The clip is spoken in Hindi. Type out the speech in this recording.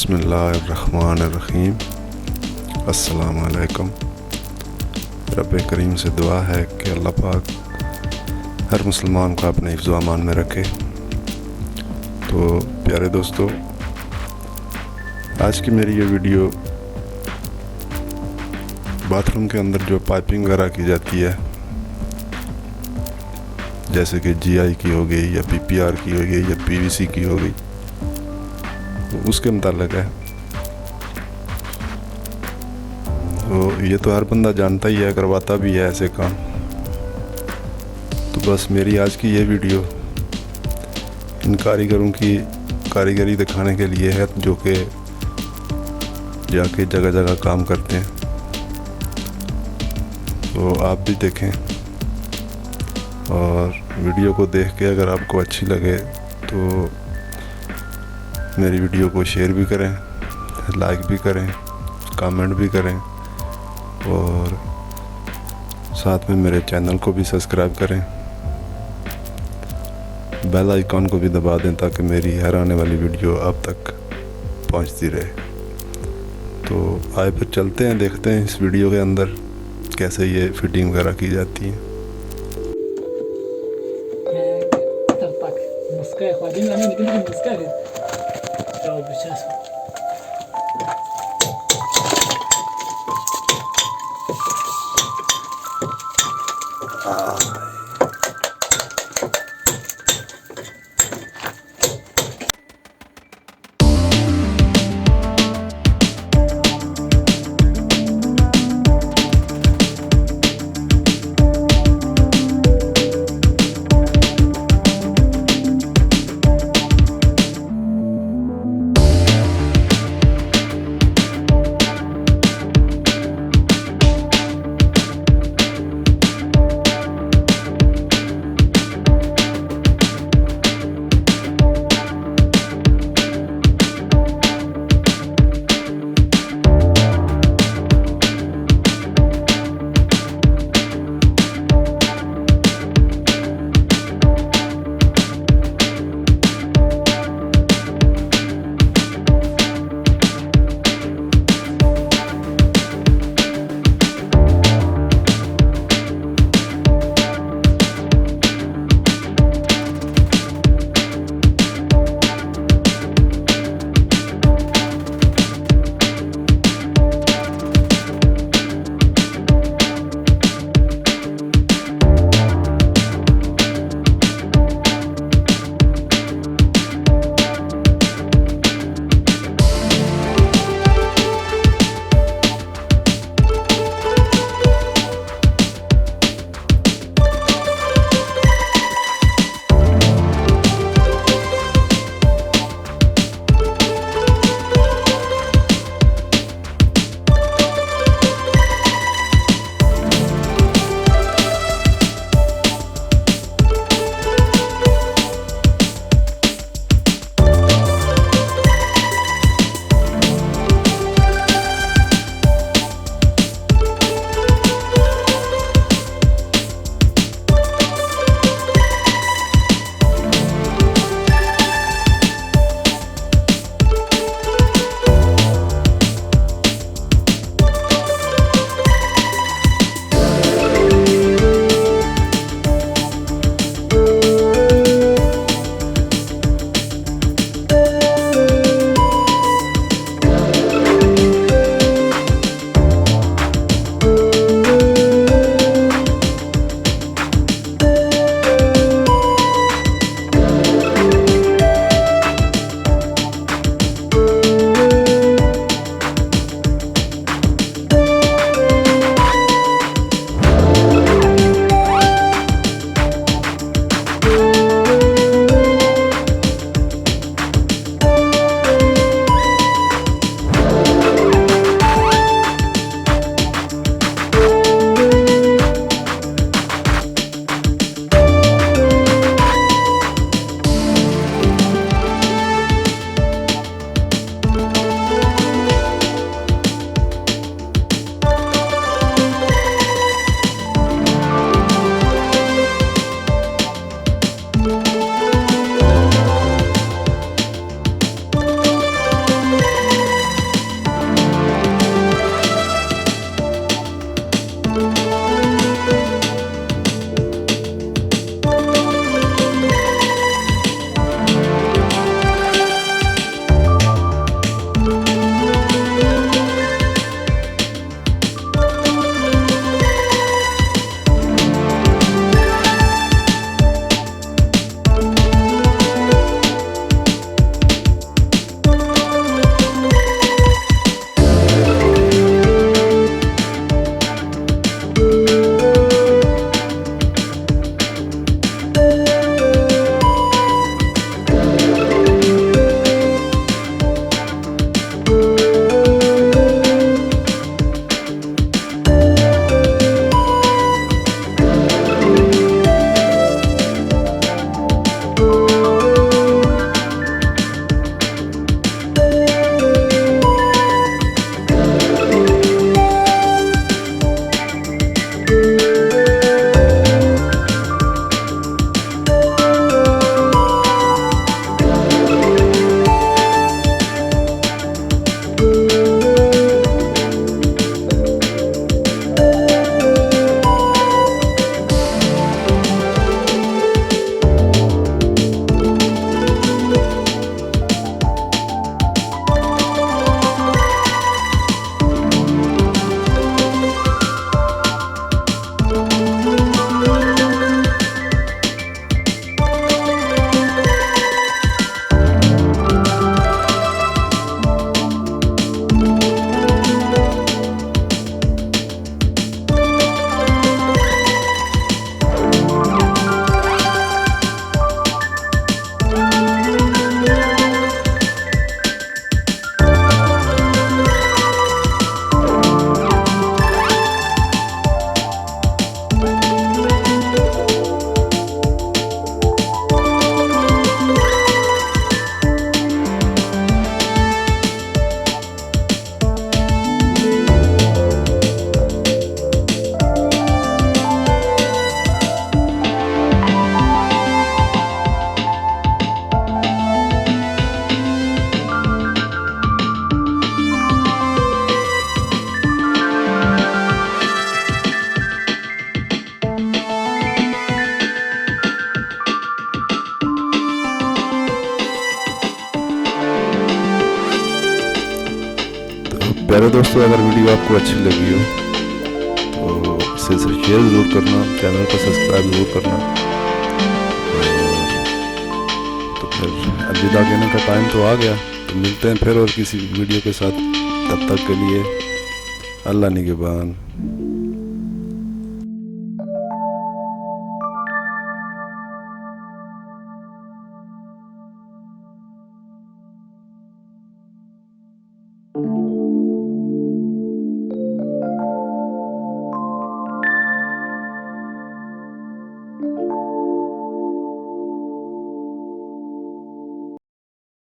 बिस्मिल्लाहिर्रहमानिर्रहीम। अस्सलाम वालेकुम। रब्बे करीम से दुआ है कि अल्लाह पाक हर मुसलमान को अपने हिफ्ज़ व अमान में रखे। तो प्यारे दोस्तों, आज की मेरी ये वीडियो बाथरूम के अंदर जो पाइपिंग वगैरह की जाती है, जैसे कि GI की हो गई या PPR की हो गई या PVC की हो गई, उसके मुताल्लिक है। तो ये तो हर बंदा जानता ही है, करवाता भी है ऐसे काम। तो बस मेरी आज की ये वीडियो इन कारीगरों की कारीगरी दिखाने के लिए है, जो कि जाके जगह जगह काम करते हैं। तो आप भी देखें और वीडियो को देख के अगर आपको अच्छी लगे तो मेरी वीडियो को शेयर भी करें, लाइक भी करें, कमेंट भी करें और साथ में मेरे चैनल को भी सब्सक्राइब करें। बेल आइकॉन को भी दबा दें ताकि मेरी हर आने वाली वीडियो आप तक पहुंचती रहे। तो आए फिर चलते हैं, देखते हैं इस वीडियो के अंदर कैसे ये फिटिंग वगैरह की जाती है। दोस्तों, अगर वीडियो आपको अच्छी लगी हो तो इसे शेयर ज़रूर करना, चैनल को सब्सक्राइब ज़रूर करना। तो फिर अलविदा कहने का टाइम तो आ गया, तो मिलते हैं फिर और किसी वीडियो के साथ। तब तक के लिए अल्लाह निगहबान।